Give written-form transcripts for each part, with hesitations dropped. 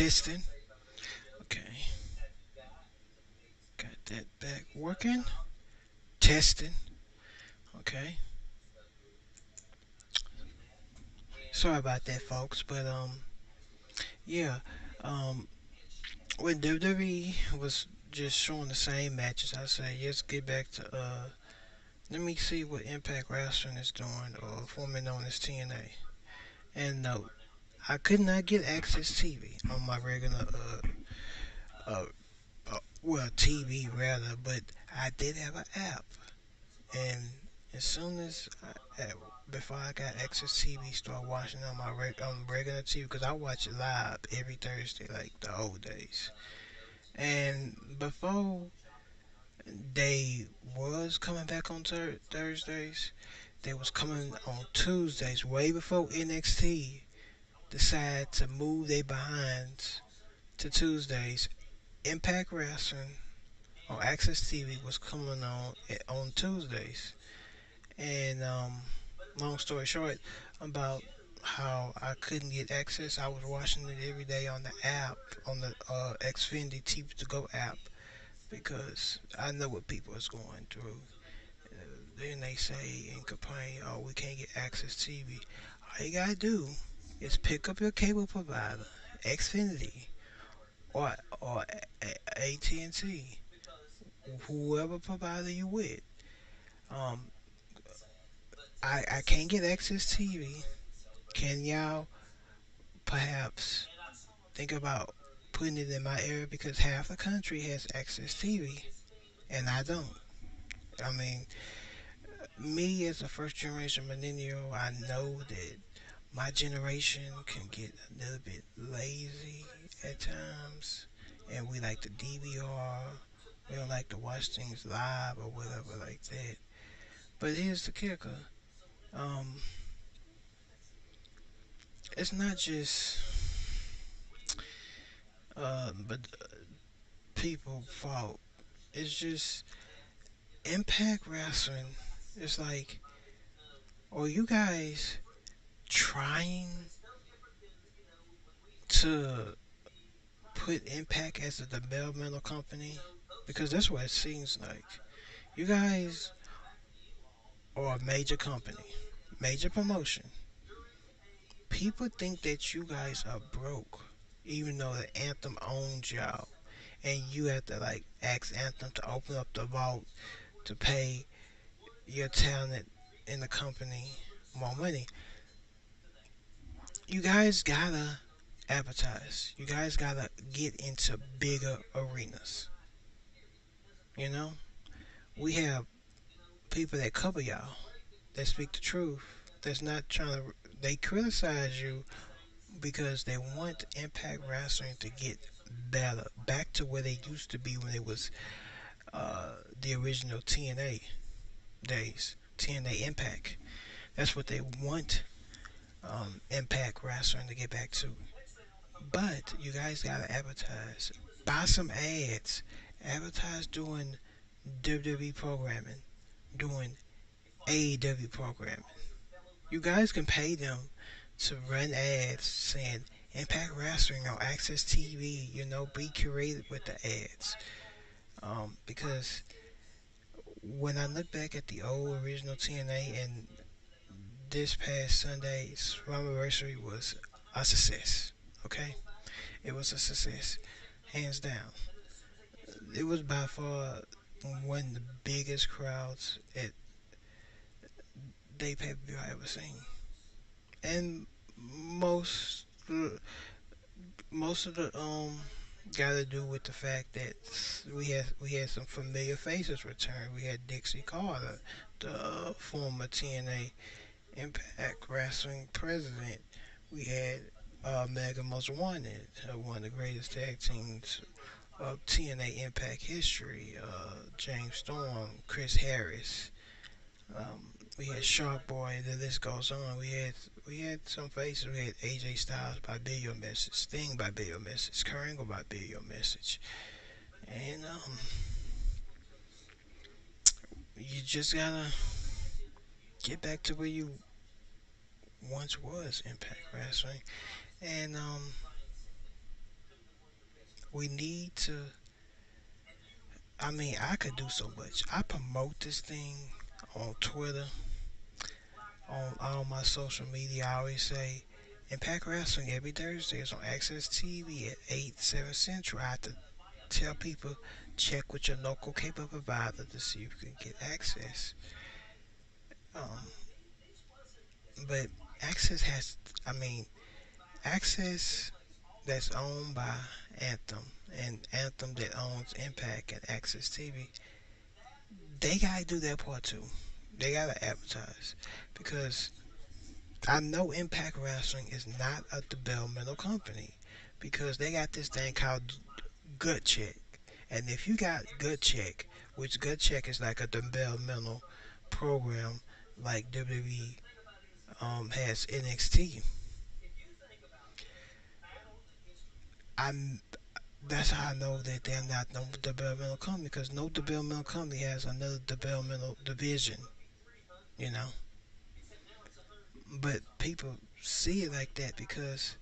Testing. Okay, got that back working. Testing. Okay. Sorry about that, folks. But yeah. Um, when WWE was just showing the same matches, I say let's get back to let me see what Impact Wrestling is doing, or formerly known as TNA. And no, I could not get Access TV on my regular well, TV rather, but I did have an app. And as soon as before I got Access TV, start watching on my on regular TV, because I watch it live every Thursday like the old days. And before they was coming back on Thursdays, they was coming on Tuesdays, way before NXT decided to move their behinds to Tuesdays. Impact Wrestling on Access TV was coming on Tuesdays. And long story short, about how I couldn't get access, I was watching it every day on the app, on the Xfinity TV to Go app, because I know what people is going through. Then they say and complain, "Oh, we can't get access TV." All you gotta do is pick up your cable provider, Xfinity or AT&T, whoever provider you with. Um, I can't get access TV. Can y'all perhaps think about putting it in my area, because half the country has access TV and I don't. I mean, me as a first generation millennial, I know that my generation can get a little bit lazy at times, and we like to DVR. We don't like to watch things live or whatever like that. But here's the kicker: um, it's not just but people fault. It's just Impact Wrestling. It's like, are you guys trying to put Impact as a developmental company? Because that's what it seems like. You guys are a major company, major promotion. People think that you guys are broke, even though the Anthem owns y'all, and you have to like ask Anthem to open up the vault to pay your talent in the company more money. You guys gotta advertise. You guys gotta get into bigger arenas. You know, we have people that cover y'all, that speak the truth. That's not trying to. They criticize you because they want Impact Wrestling to get better, back to where they used to be when it was the original TNA days, TNA Impact. That's what they want Impact Wrestling to get back to. But you guys gotta advertise. Buy some ads. Advertise doing WWE programming, doing AEW programming. You guys can pay them to run ads saying Impact Wrestling on Access TV. You know, be creative with the ads. Because when I look back at the old original TNA, and this past Sunday's anniversary was a success. Okay, it was a success, hands down. It was by far one of the biggest crowds at day pay per view I ever seen, and most most of the got to do with the fact that we had some familiar faces return. We had Dixie Carter, the former TNA Impact Wrestling president. We had Mega Most Wanted, one of the greatest tag teams of TNA Impact history. James Storm, Chris Harris. We had Shark Boy. The list goes on. We had some faces. We had AJ Styles by Video Message, Sting by Video Message, Kurt Angle by Video Message, and you just gotta get back to where you once was, Impact Wrestling. And We need to. I mean, I could do so much. I promote this thing on Twitter, on all my social media. I always say, Impact Wrestling every Thursday is on Access TV at 8, 7 Central. I have to tell people check with your local cable provider to see if you can get access. Um, but Access has, I mean, Access that's owned by Anthem and Anthem that owns Impact and Access TV, they gotta do their part too. They gotta advertise because I know Impact Wrestling is not a developmental company because they got this thing called Gut Check, and if you got Gut Check, which Gut Check is like a developmental program like WWE has NXT, I'm that's how I know that they're not no developmental company because no developmental company has another developmental division, you know. But people see it like that because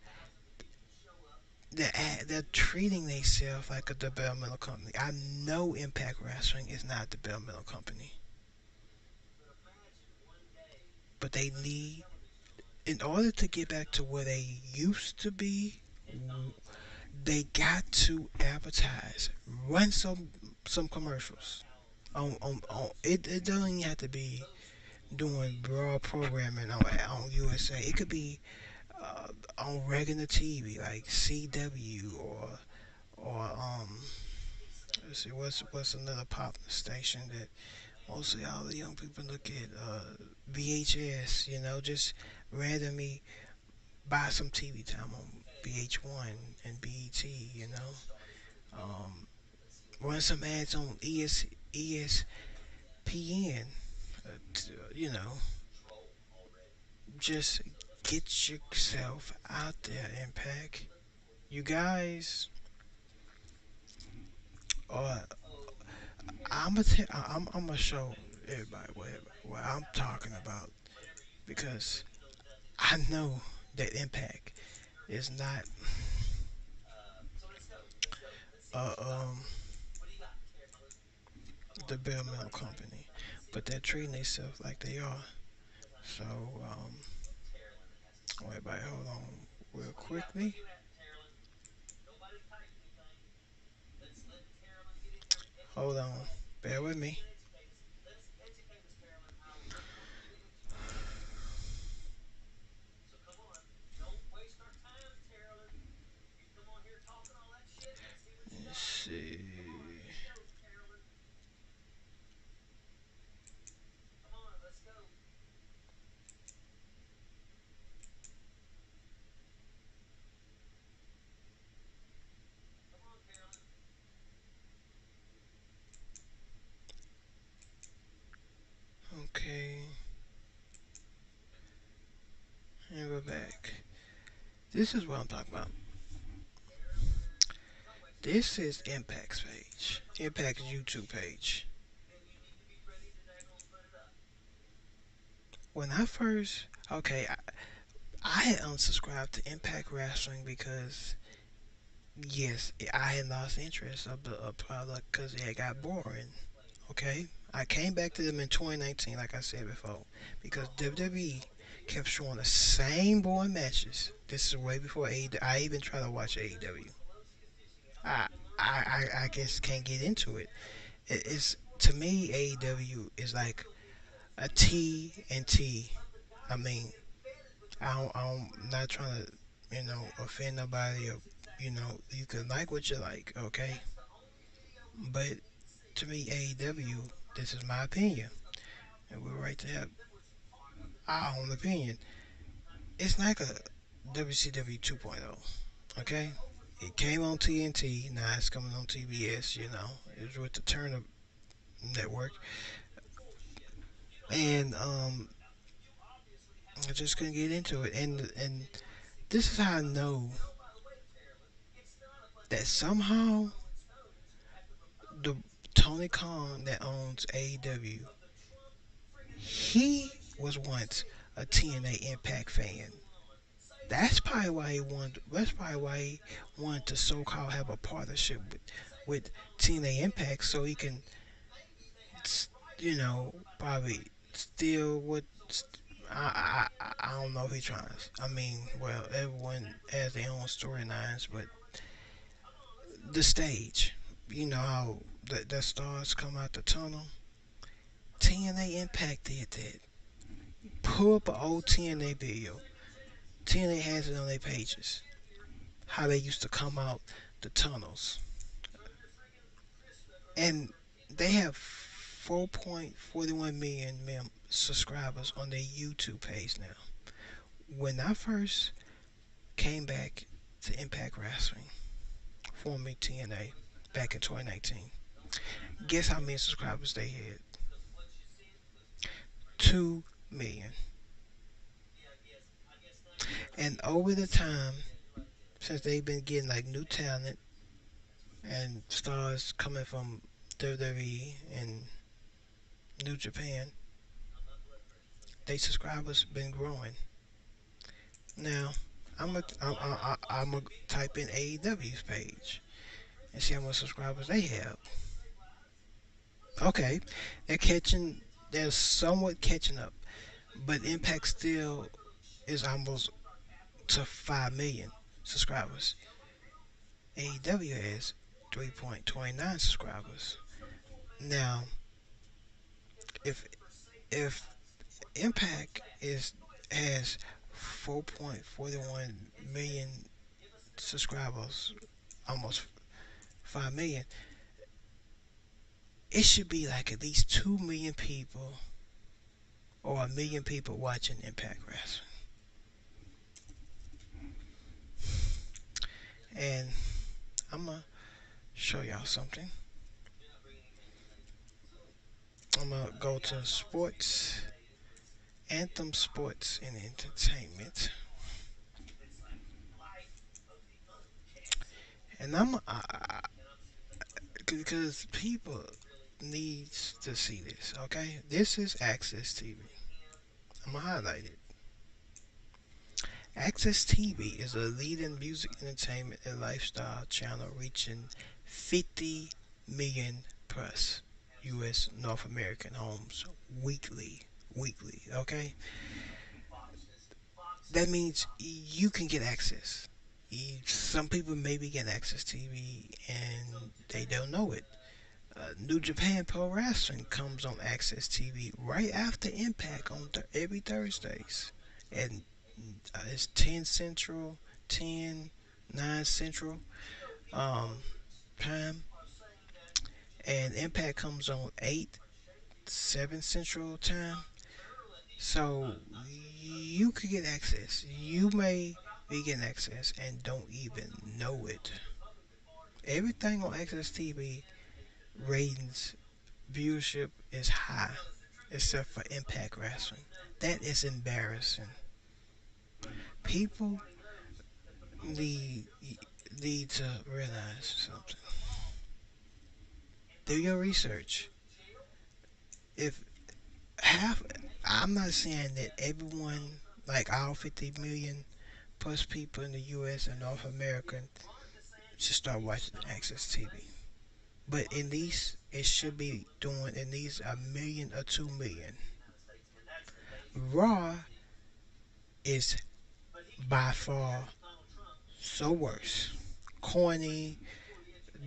they're treating themselves like a developmental company. I know Impact Wrestling is not a developmental company, but they need, in order to get back to where they used to be, they got to advertise, run some commercials. It doesn't even have to be doing broad programming on USA. It could be on regular TV like CW or let's see what's another popular station that mostly all the young people look at, VHS. You know, just randomly buy some TV time on VH1 and BET. You know, um, run some ads on ESPN. You know, just get yourself out there, Impact. You guys are. I'm gonna show everybody what I'm talking about because I know that Impact is not a developmental company, but they're treating themselves like they are. So, everybody, hold on real quickly. Hold on, bear with me. Let's see. Okay, and we're back. This is what I'm talking about. This is Impact's page. Impact's YouTube page. When I first, okay, I had unsubscribed to Impact Wrestling because, yes, I had lost interest of the product because it got boring. Okay, I came back to them in 2019, like I said before, because WWE kept showing the same boring matches. This is way before AEW. I even tried to watch AEW. I I guess can't get into it. It's to me AEW is like a T and T. I mean, I'm not trying to, offend nobody, or, you can like what you like, okay? But to me, AEW, this is my opinion, and we're right to have our own opinion. It's like a WCW 2.0, okay? It came on TNT, now it's coming on TBS, It was with the Turner Network, and I just couldn't get into it. And this is how I know that somehow the Tony Khan that owns AEW, he was once a TNA Impact fan. That's probably why he wanted to so-called have a partnership with TNA Impact, so he can, you know, probably steal what. I don't know if he tries. I mean, well, everyone has their own storylines, but the stage, you know how the stars come out the tunnel. TNA Impact did that. Pull up an old TNA video. TNA has it on their pages. How they used to come out the tunnels. And they have 4.41 million subscribers on their YouTube page now. When I first came back to Impact Wrestling, formerly TNA, back in 2019, guess how many subscribers they had? 2 million. And over the time, since they've been getting like new talent and stars coming from WWE and New Japan, they subscribers been growing. Now, I'm gonna type in AEW's page and see how much subscribers they have. Okay, they're catching, they're somewhat catching up, but Impact still is almost to 5 million subscribers. AEW has 3.29 subscribers. Now, if if Impact is has 4.41 million subscribers, almost 5 million, it should be like at least 2 million people or a million people watching Impact Wrestling. And I'm gonna show y'all something. I'm gonna go to sports, Anthem Sports and Entertainment, and because people needs to see this. Okay, this is Access TV. I'm gonna highlight it. Access TV is a leading music entertainment and lifestyle channel reaching 50 million plus U.S. North American homes weekly. Weekly, okay? That means you can get access. Some people maybe get Access TV and they don't know it. New Japan Pro Wrestling comes on Access TV right after Impact on every Thursdays. And it's 10 Central, 10, 9 Central um, time. And Impact comes on 8, 7 Central time. So you could get access. You may be getting access and don't even know it. Everything on Access TV ratings, viewership is high, except for Impact Wrestling. That is embarrassing. People need need to realize something. Do your research. If half, I'm not saying that everyone, like all 50 million plus people in the U.S. and North America, should start watching Access TV. But at least it should be doing at least a million or 2 million. Raw is by far so worse. Corny,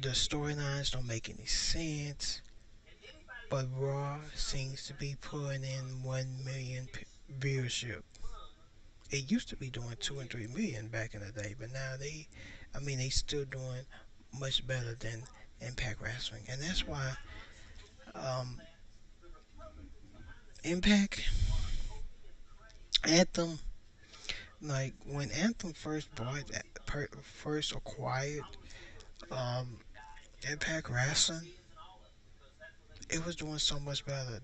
the storylines don't make any sense. But Raw seems to be pulling in 1 million viewership. It used to be doing 2 and 3 million back in the day, but now I mean, they still doing much better than Impact Wrestling, and that's why um, Impact Anthem, like when Anthem first acquired um, Impact Wrestling, it was doing so much better.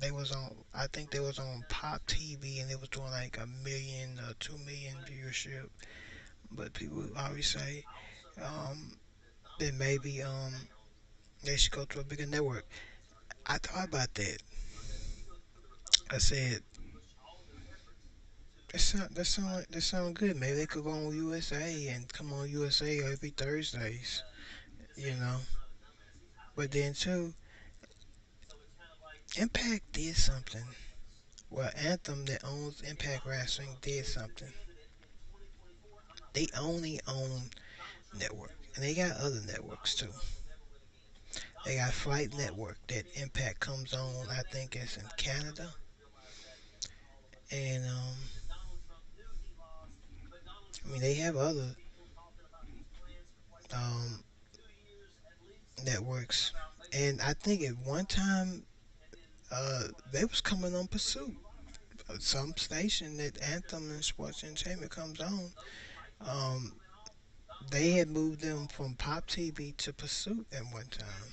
I think they was on Pop TV, and it was doing like a million or 2 million viewership. But people always say um, that maybe they should go to a bigger network. I thought about that. I said That sound good. Maybe they could go on USA and come on USA every Thursdays. You know, but then too, Impact did something. Well, Anthem that owns Impact Wrestling did something. They only own network, and they got other networks too. They got Flight Network that Impact comes on. I think it's in Canada, and I mean they have other um, networks. And I think at one time they was coming on Pursuit, some station that Anthem and Sports Entertainment comes on. Um, they had moved them from Pop TV to Pursuit at one time.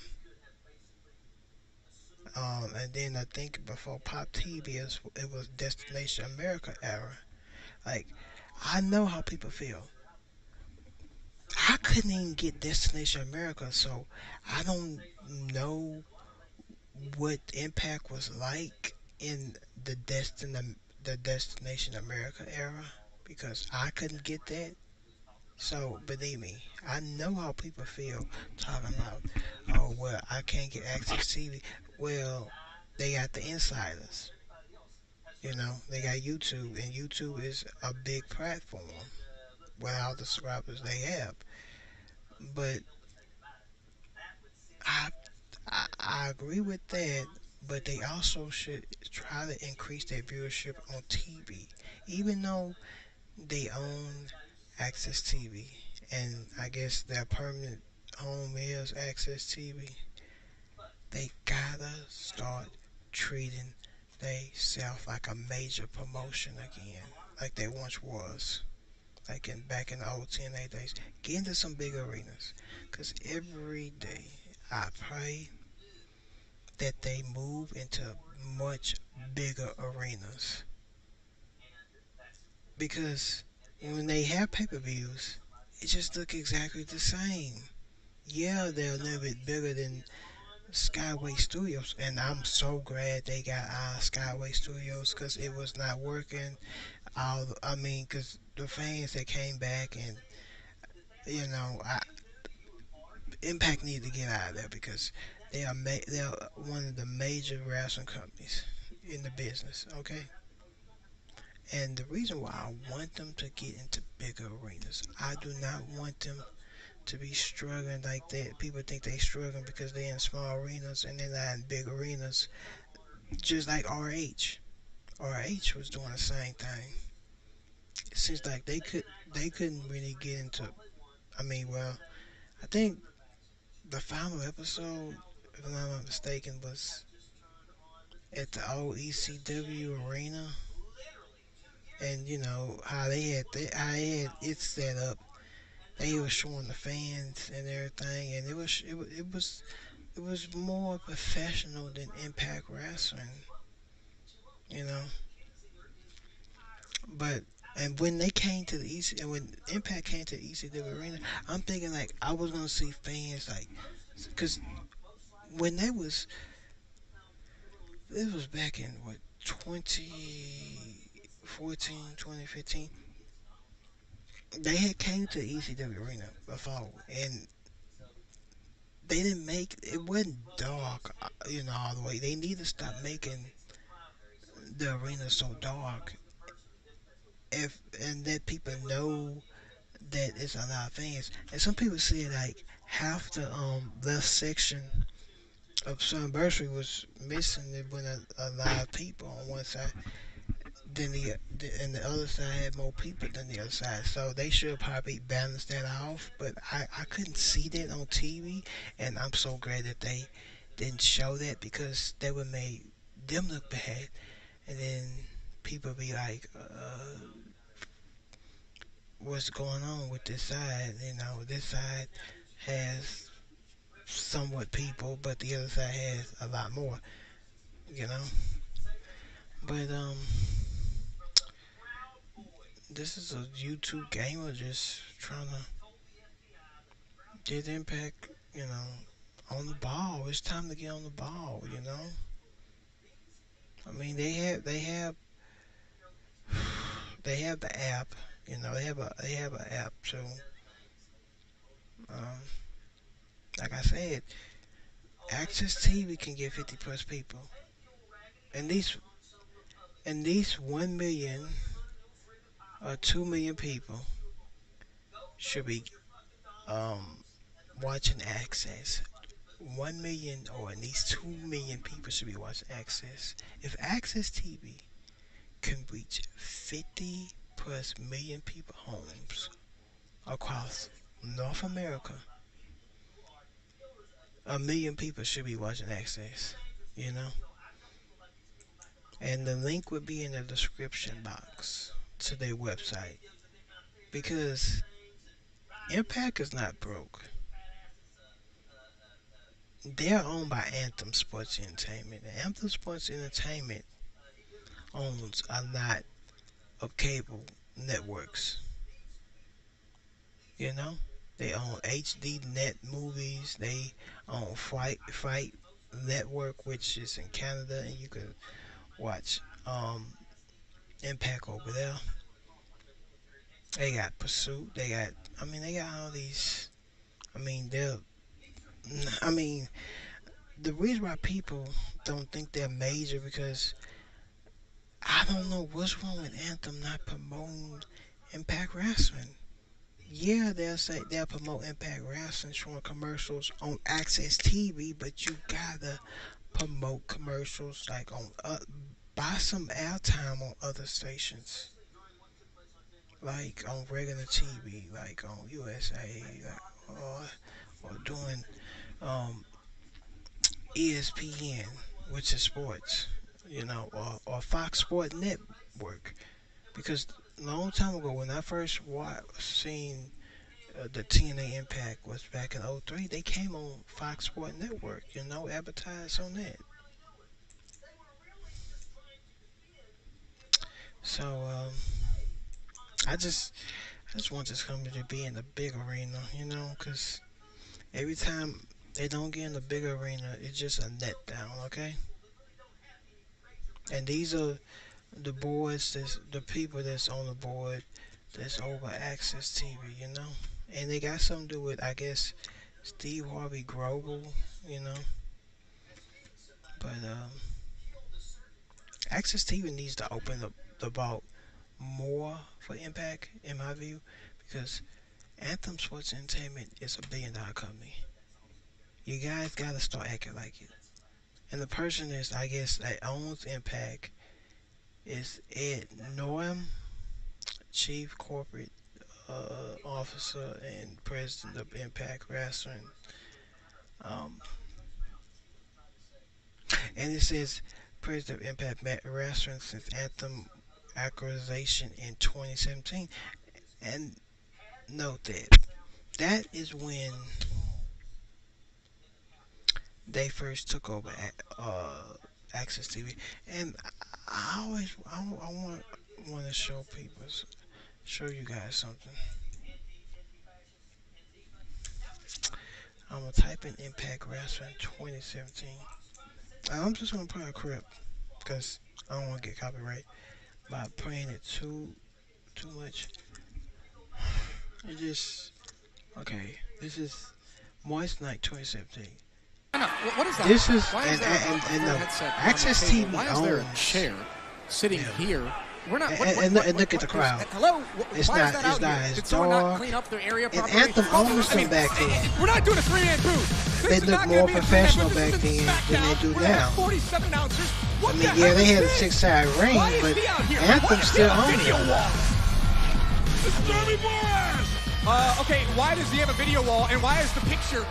And then I think before Pop TV, it was Destination America era. Like, I know how people feel. I couldn't even get Destination America, so I don't know what Impact was like in the Destination America era because I couldn't get that. So believe me, I know how people feel talking about, oh well, I can't get access to TV. Well, they got the insiders. You know, they got YouTube, and YouTube is a big platform with all the subscribers they have. But I, I agree with that, but they also should try to increase their viewership on TV, even though they own Access TV, and I guess their permanent home is Access TV. They gotta start treating they self like a major promotion again, like they once was. Like in back in the old TNA days, get into some big arenas. Cause every day I pray that they move into much bigger arenas. Because when they have pay-per-views, it just look exactly the same. Yeah, they're a little bit bigger than Skyway Studios, and I'm so glad they got Skyway Studios because it was not working. I mean, because the fans that came back and Impact need to get out of there because they're one of the major wrestling companies in the business. Okay, and the reason why I want them to get into bigger arenas, I do not want them to be struggling like that. People think they struggling because they're in small arenas and they're not in big arenas. Just like RH. RH was doing the same thing. It seems like they couldn't really get into. I mean, well, I think the final episode, if I'm not mistaken, was at the old ECW arena, and you know how they had it set up. They were showing the fans and everything, and it was more professional than Impact Wrestling, you know. But and when they came to the EC, and when Impact came to the ECW arena, I'm thinking like I was gonna see fans like, cause when they was this was back in what 2014, 2015. They had came to the ECW arena before, and they didn't make it wasn't dark, all the way. They need to stop making the arena so dark, if and let people know that it's a lot of fans. And some people say like half the left section of Sunbury was missing. It when a lot of people on one side. Then and the other side had more people than the other side, so they should probably balance that off. But I couldn't see that on TV, and I'm so glad that they didn't show that because that would make them look bad, and then people be like, "What's going on with this side?" This side has somewhat people, but the other side has a lot more. You know, but this is a YouTube gamer just trying to get Impact, on the ball. It's time to get on the ball. I mean, They have the app. You know, they have an app. So, um, like I said, Access TV can get 50 plus people, and these 1 million or 2 million people should be um, watching Access. 1 million or at least 2 million people should be watching Access. If Access TV can reach 50 plus million people homes across North America, 1 million people should be watching Access. You know, and the link would be in the description box to their website because Impact is not broke. They're owned by Anthem Sports Entertainment. Anthem Sports Entertainment owns a lot of cable networks. You know, they own HD Net Movies. They own Fight Network, which is in Canada, and you can watch Impact over there. They got Pursuit. They got all these. I mean, they're. I mean, the reason why people don't think they're major because I don't know what's wrong with Anthem not promoting Impact Wrestling. Yeah, they'll say they'll promote Impact Wrestling showing commercials on Access TV, but you gotta promote commercials like on buy some airtime on other stations, like on regular TV, like on USA, like, or doing um, ESPN, which is sports, or Fox Sport Network. Because a long time ago, when I first seen the TNA Impact was back in '03. They came on Fox Sport Network, advertised on that. So I just I just want this company to be in the big arena, because every time they don't get in the big arena, it's just a net down, okay? And these are the boards, the people that's on the board that's over Access TV, and they got something to do with, I guess, Steve Harvey Global, you know. But Access TV needs to open up the vault more for Impact, in my view, because Anthem Sports Entertainment is a billion-dollar company. You guys gotta start acting like it. And the person is, I guess, that owns Impact is Ed Norm, Chief Corporate Officer and President of Impact Wrestling. Um, and it says President of Impact Wrestling since Anthem acquisition in 2017. And note that is when they first took over Access TV. And I always I want to show you guys something. I'm gonna type in Impact Wrestling 2017. I'm just gonna put a clip because I don't want to get copyright by playing it too much. It just okay. This is Moist Night 2017. What is that? This is Why is and there no, a headset on Access the table? TV Why is there a owns. chair sitting Yeah. here? We're not. And look at the crowd. Hello. It's Why not- is that it's out not here? as Did someone not dark. clean up their area And properly? Anthem owns them back then. We're not doing a three-man booth. They look more professional back then than they do now. 47 ounces. I mean, yeah, they had a six-side ring, but Anthem still owns them. It's Jeremy Boras! Okay, why does he have a video wall, and why is the picture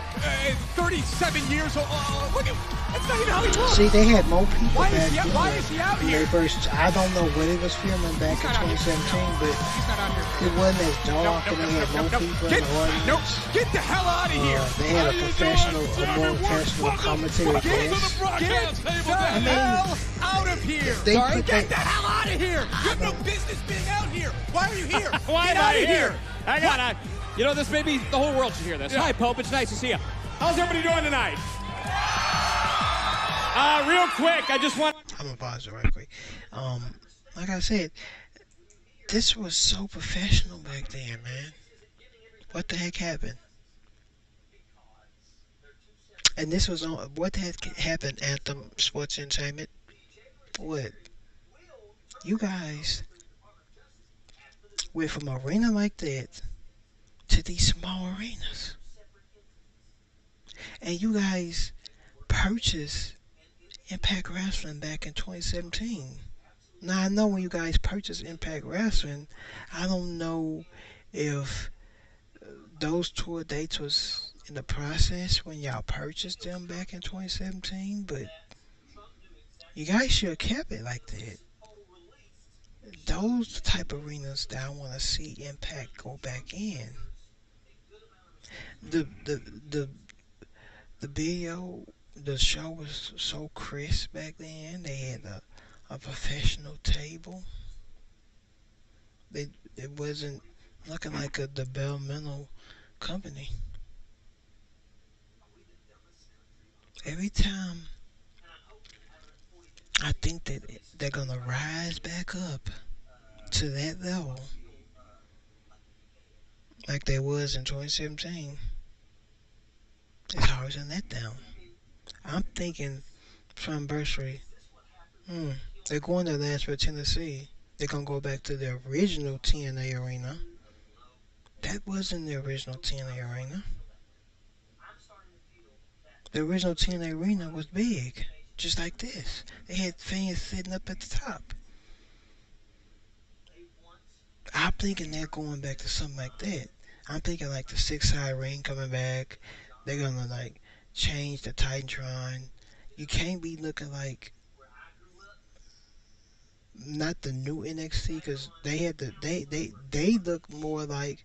37 years old? Look at, that's not even how he looks. See, they had more people Why back is he, then. why is he out When here? they first, I don't know what it was filming back in 2017, but He's not out here. it wasn't as dark, and they had more people in Get, the audience. no, get the hell out of here. They had a more professional commentary guest. Get the hell out of here. They Sorry? put Get that- the hell out of here. You have no business being out here. Why are you here? Why Get am out I of here? Hang on. This may be the whole world should hear this. Yeah. Hi, Pope. It's nice to see you. How's everybody doing tonight? Real quick, I just want. I'm gonna pause it right quick. Like I said, This was so professional back then, man. What the heck happened? And this was on what the heck happened at the Sports Entertainment? What? You guys went from arena like that to these small arenas. And you guys purchased Impact Wrestling back in 2017. Now I know when you guys purchased Impact Wrestling, I don't know if those tour dates was in the process when y'all purchased them back in 2017, but you guys should have kept it like that. Those type of arenas that I want to see Impact go back in. The the the the video, the show was so crisp back then. They had a professional table. They it wasn't looking like a developmental company. Every time I think that they're gonna rise back up to that level like they was in 2017, it's always a letdown. I'm thinking from Bursary, hmm, they're going to Nashville, Tennessee. They're gonna go back to the original TNA arena. That wasn't the original TNA arena. The original TNA arena was big, just like this. They had fans sitting up at the top. I'm thinking they're going back to something like that. I'm thinking like the six side ring coming back. They're gonna like change the Titantron. You can't be looking like not the new NXT because they had they look more like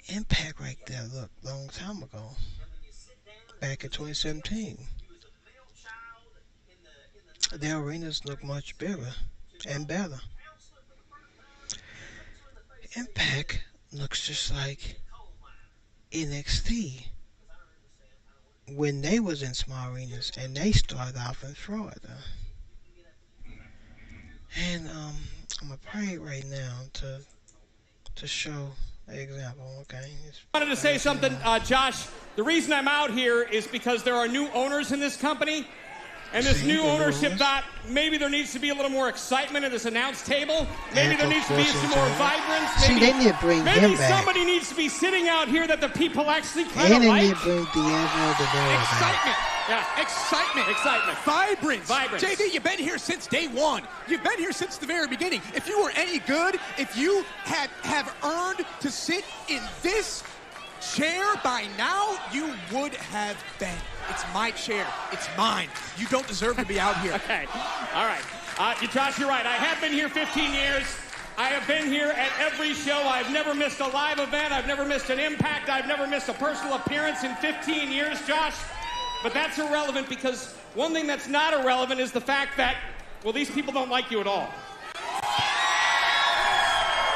Impact right there. Look, long time ago, back in 2017, their arenas look much bigger and better. Impact looks just like NXT when they was in small arenas and they started off in Florida. And I'm gonna pray right now to show an example. Okay, I wanted to say something, Josh. The reason I'm out here is because there are new owners in this company. And this See, new the ownership rules. thought maybe there needs to be a little more excitement at this announce table. Maybe And there for needs to be Fortune some more Table. vibrance. See, Maybe, they need to bring maybe him back. somebody needs to be sitting out here that the people actually kind And of they like. need to bring D'Angelo Devera back. Excitement. Yeah. Excitement. Excitement. Vibrance. Vibrance. JV, you've been here since day one. You've been here since the very beginning. If you were any good, if you have earned to sit in this chair by now, you would have been. It's my chair. It's mine. You don't deserve to be out here. Okay. All right. Josh, you're right. I have been here 15 years. I have been here at every show. I've never missed a live event. I've never missed an impact. I've never missed a personal appearance in 15 years, Josh. But that's irrelevant because one thing that's not irrelevant is the fact that, well, these people don't like you at all.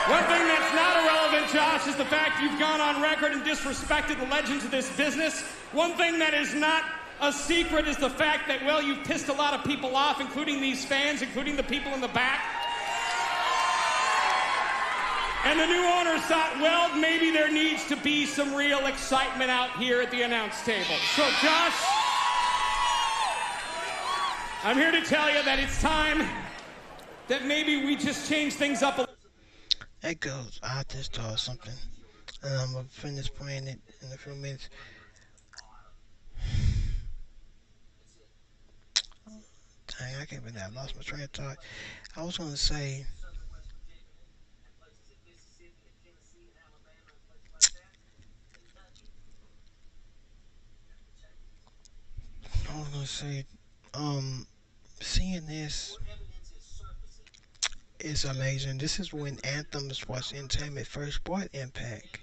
One thing that's not irrelevant, Josh, is the fact you've gone on record and disrespected the legends of this business. One thing that is not a secret is the fact that, well, you've pissed a lot of people off, including these fans, including the people in the back. And the new owners thought, well, maybe there needs to be some real excitement out here at the announce table. So, Josh, I'm here to tell you that it's time that maybe we just change things up a little. That goes. I just thought something, and I'm gonna finish playing it in a few minutes. Dang, I can't believe I lost my train of thought. I was gonna say, I was gonna say, seeing this is amazing. This is when Anthem Sports Entertainment first bought Impact,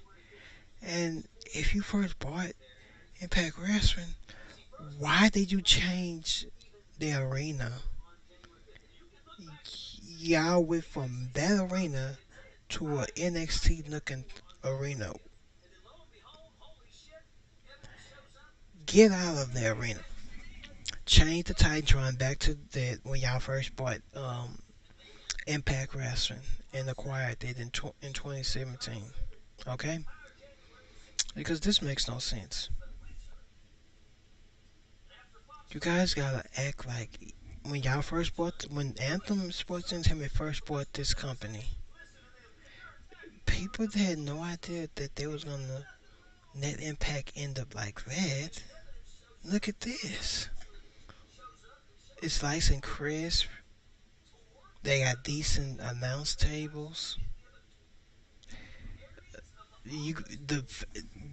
and if you first bought Impact Wrestling, why did you change the arena? Y'all went from that arena to a NXT looking arena. Get out of the arena. Change the Titantron back to that when y'all first bought Impact Wrestling and acquired it in 2017. Okay? Because this makes no sense. You guys gotta act like when Anthem Sports Entertainment first bought this company, people had no idea that they was gonna net impact end up like that. Look at this. It's nice and crisp. They got decent announce tables. You the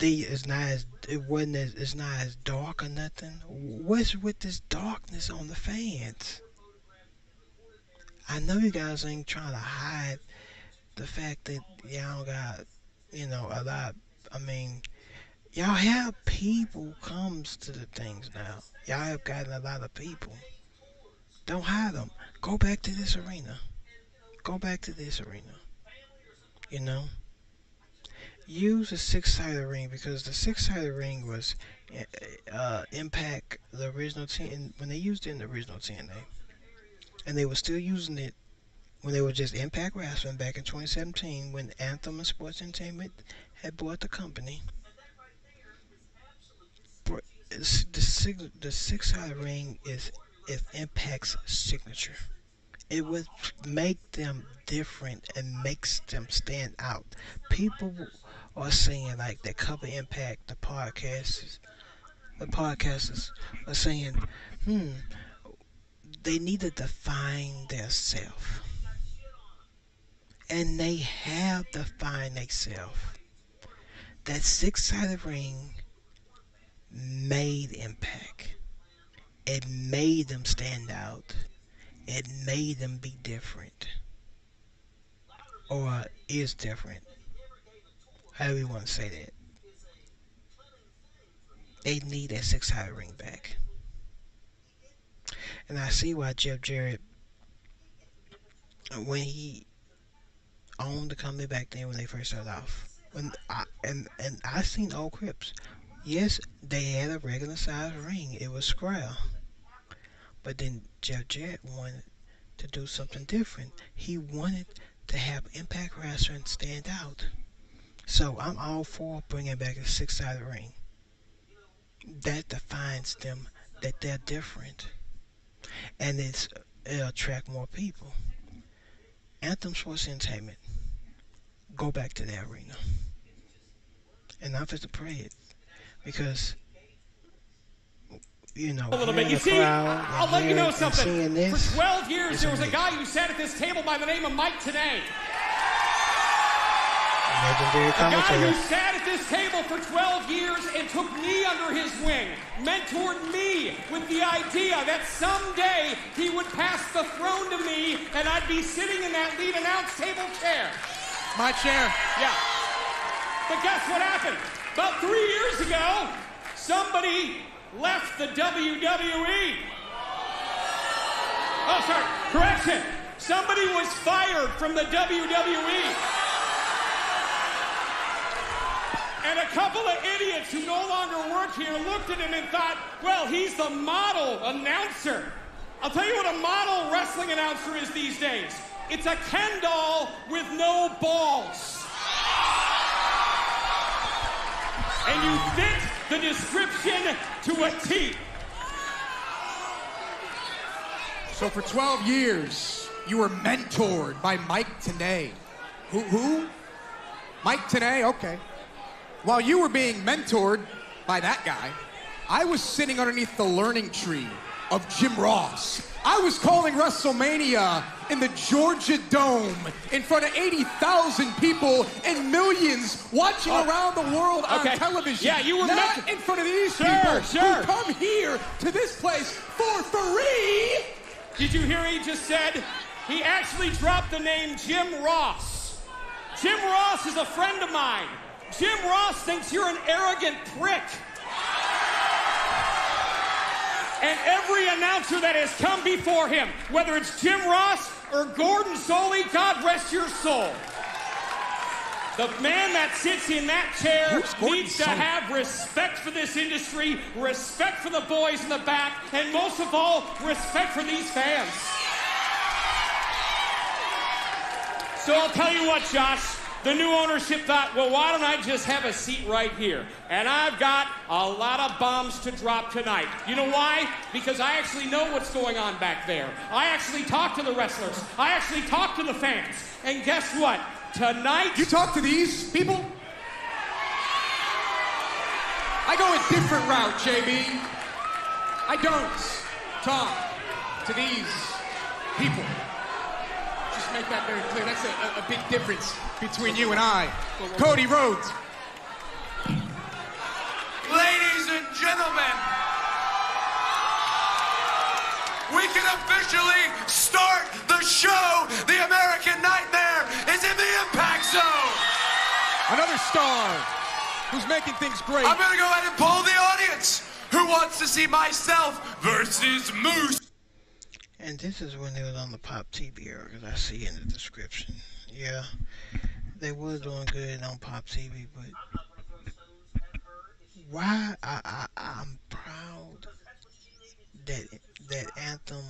it's not as it wasn't as it's not as dark or nothing. What's with this darkness on the fans? I know you guys ain't trying to hide the fact that y'all got a lot. I mean, y'all have people comes to the things now. Y'all have gotten a lot of people. Don't hide them. Go back to this arena. Go back to this arena. You know, use a six-sided ring because the six-sided ring was Impact the original ten when they used it in the original TNA, and they were still using it when they were just Impact Wrestling back in 2017 when Anthem and Sports Entertainment had bought the company. The six-sided ring is Impact's signature. It would make them different and makes them stand out. People are saying like that cover Impact, the podcasters are saying, they need to define their self. And they have defined themselves. That six-sided ring made Impact. It made them stand out. It made them be different. Or is different. However you want to say that. They need that six-sided ring back. And I see why Jeff Jarrett, when he owned the company back then when they first started off, and I seen old Crips. Yes, they had a regular size ring. It was square. But then Jeff Jarrett wanted to do something different. He wanted to have Impact Wrestling stand out. So I'm all for bringing back a six-sided ring. That defines them, that they're different. And it'll attract more people. Anthem Sports Entertainment, go back to that arena. And I'm just to pray it. Because a little bit. You see, I'll let you know something. For 12 years, there was a guy who sat at this table by the name of Mike Tenay. Legendary commentator. A guy who sat at this table for 12 years and took me under his wing, mentored me with the idea that someday he would pass the throne to me and I'd be sitting in that lead announce table chair. My chair. Yeah. But guess what happened? About 3 years ago, somebody left the WWE. Oh, sorry, correction. Somebody was fired from the WWE. And a couple of idiots who no longer work here looked at him and thought, well, he's the model announcer. I'll tell you what a model wrestling announcer is these days. It's a Ken doll with no balls. And you fit the description to a T. So for 12 years, you were mentored by Mike Tenay. Who? Mike Tenay, okay. While you were being mentored by that guy, I was sitting underneath the learning tree of Jim Ross. I was calling WrestleMania in the Georgia Dome in front of 80,000 people and millions watching around the world on television. Yeah, you were not in front of these people who come here to this place for free. Did you hear what he just said? He actually dropped the name Jim Ross. Jim Ross is a friend of mine. Jim Ross thinks you're an arrogant prick. And every announcer that has come before him, whether it's Jim Ross or Gordon Soley, God rest your soul. The man that sits in that chair needs to have respect for this industry, respect for the boys in the back, and most of all, respect for these fans. So I'll tell you what, Josh. The new ownership thought, well, why don't I just have a seat right here? And I've got a lot of bombs to drop tonight. You know why? Because I actually know what's going on back there. I actually talk to the wrestlers. I actually talk to the fans. And guess what? Tonight... You talk to these people? I go a different route, JB. I don't talk to these people. Just make that very clear. That's a big difference between you and I. Cody Rhodes. Ladies and gentlemen, we can officially start the show. The American Nightmare is in the Impact Zone. Another star who's making things great. I'm gonna go ahead and poll the audience. Who wants to see myself versus Moose? And this is when they was on the Pop TV era, because I see in the description. Yeah, they was doing good on Pop TV, but why I'm proud that Anthem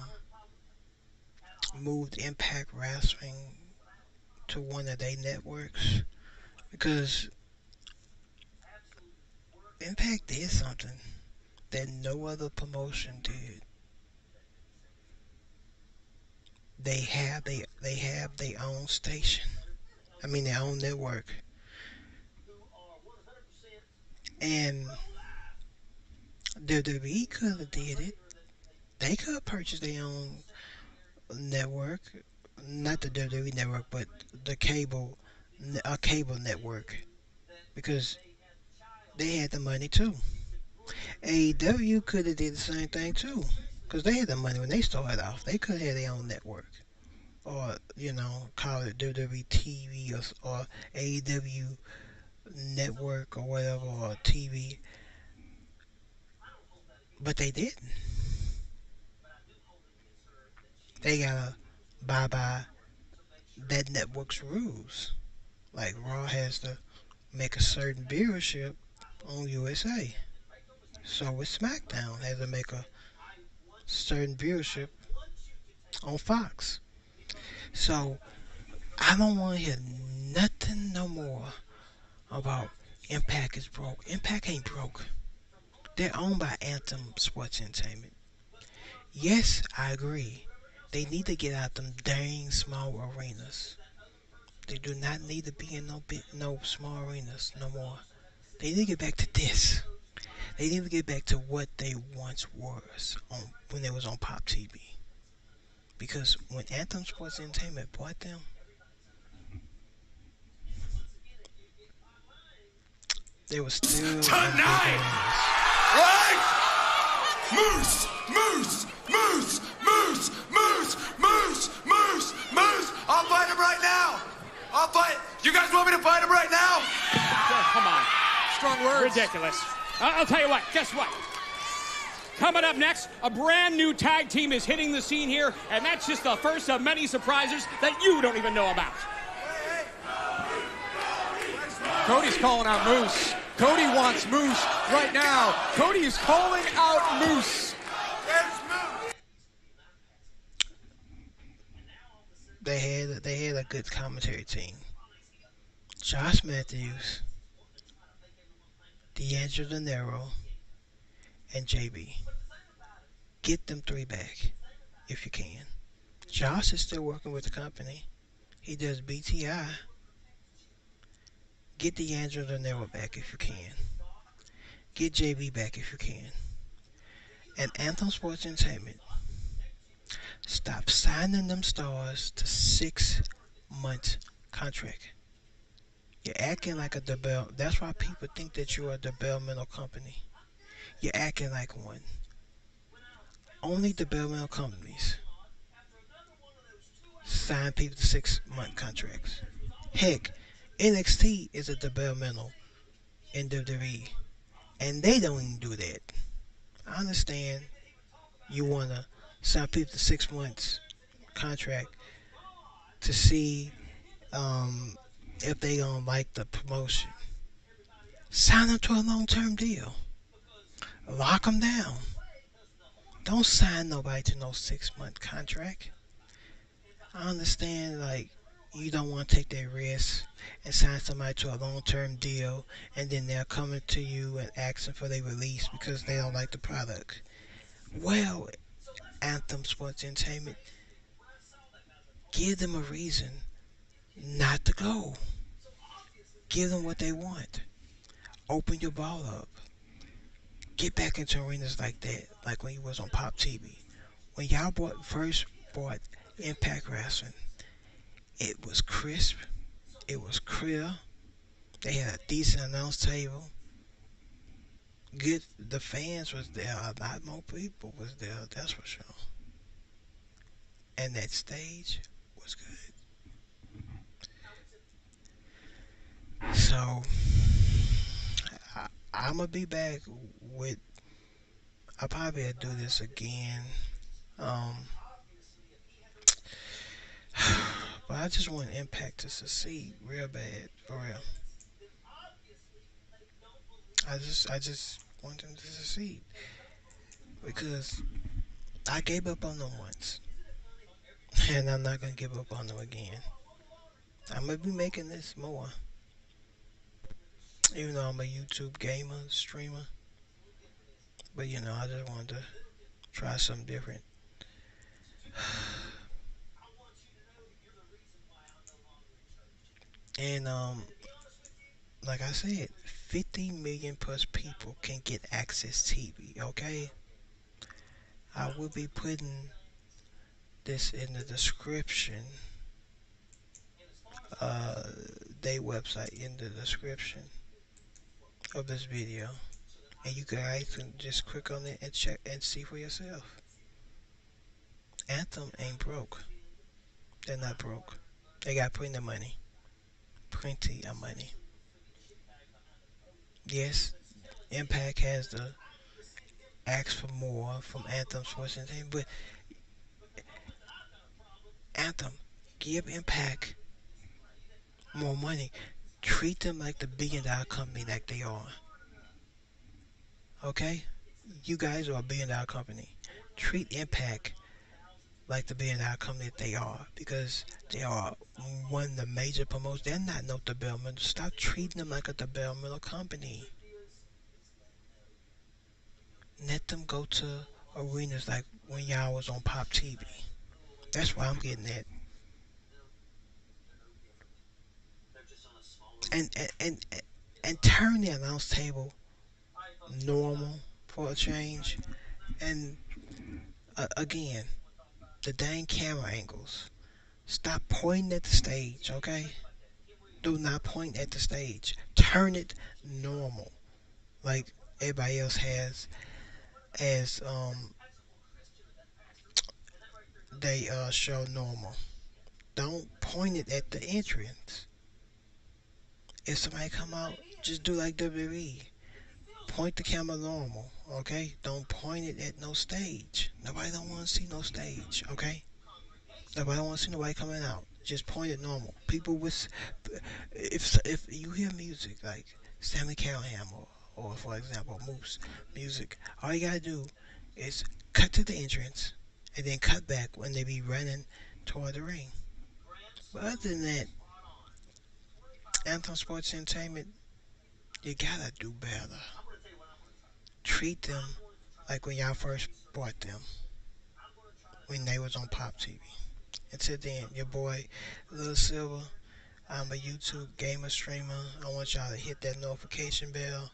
moved Impact Wrestling to one of their networks, because Impact did something that no other promotion did. They have their own station. I mean their own network. And WWE could have did it. They could have purchased their own network. Not the WWE network, but the cable network. Because they had the money too. AEW could have did the same thing too. Because they had the money when they started off. They could have had their own network. Or, call it WWE TV or AEW network or whatever, or TV. But they didn't. They gotta abide by that network's rules. Like Raw has to make a certain viewership on USA. So with SmackDown has to make a certain viewership on Fox. So I don't want to hear nothing no more about Impact is broke. Impact ain't broke. They're owned by Anthem Sports Entertainment. Yes, I agree. They need to get out them dang small arenas. They do not need to be in no small arenas no more. They need to get back to this. They need to get back to what they once was when they was on Pop TV. Because when Anthem Sports Entertainment bought them, they were still Tonight! Right? Moose! Moose! Moose! Moose! Moose! Moose! Moose! Moose! I'll fight him right now! I'll fight. You guys want me to fight him right now? Oh, come on. Strong words. Ridiculous. I'll tell you what. Guess what? Coming up next, a brand new tag team is hitting the scene here, and that's just the first of many surprises that you don't even know about. Cody's calling out Moose. Cody wants Moose right now. Cody is calling out Moose. they had a good commentary team. Josh Matthews, D'Angelo De Niro, and JB. Get them three back if you can. Josh is still working with the company. He does BTI. Get D'Angelo De Niro back if you can. Get JB back if you can. And Anthem Sports Entertainment, stop signing them stars to 6-month contract. You're acting like a that's why people think that you're a developmental company. You're acting like one. Only developmental companies sign people to 6-month contracts. Heck, NXT is a developmental in WWE, and they don't even do that. I understand you want to sign people to 6 months contract to see if they don't like the promotion. Sign them to a long-term deal. Lock them down. Don't sign nobody to no 6-month contract. I understand, like, You don't want to take that risk and sign somebody to a long-term deal, and then they're coming to you and asking for their release because they don't like the product. Well, Anthem Sports Entertainment, give them a reason not to go. Give them what they want. Open your ball up. Get back into arenas like that, like when you was on Pop TV. When y'all first bought Impact Wrestling, it was crisp. It was clear. They had a decent announce table. Good. The fans was there. A lot more people was there. That's for sure. And that stage was good. So I'm gonna be back with. I'll probably do this again. Um, but I just want Impact to succeed real bad, for real. I just want them to succeed because I gave up on them once, and I'm not gonna give up on them again. I'm gonna be making this more, even though I'm a YouTube gamer, streamer. But I just wanted to try something different. And like I said, 50 million plus people can get access TV. Okay, I will be putting this in the description. Uh, their website in the description of this video, and you guys can just click on it and check and see for yourself. Anthem ain't broke. They're not broke. They got plenty of money. Plenty of money. Yes, Impact has to ask for more from Anthem Sports Entertainment, but Anthem, give Impact more money. Treat them like the billion-dollar company that they are. Okay? You guys are a billion-dollar company. Treat Impact like the billion-dollar company that they are, because they are one of the major promoters. They're not no developmental. Stop treating them like a developmental company. Let them go to arenas like when y'all was on Pop TV. That's why I'm getting at. And turn the announce table normal for a change. And again, the dang camera angles. Stop pointing at the stage, okay? Do not point at the stage. Turn it normal, like everybody else has, as they show normal. Don't point it at the entrance. If somebody come out, just do like WWE. Point the camera normal, okay? Don't point it at no stage. Nobody don't want to see no stage, okay? Nobody don't want to see nobody coming out. Just point it normal. People with, if you hear music like Stanley Callahan or for example Moose music, all you gotta do is cut to the entrance and then cut back when they be running toward the ring. But other than that, Anthem Sports Entertainment, you gotta do better. Treat them like when y'all first bought them, when they was on Pop TV. Until then, your boy LiLSilver. I'm a YouTube gamer streamer. I want y'all to hit that notification bell,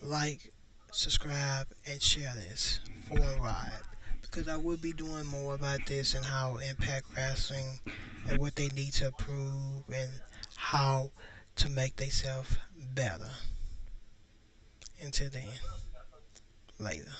like, subscribe, and share this for a ride. Because I will be doing more about this and how Impact Wrestling and what they need to improve and how to make themselves better. Until then, later.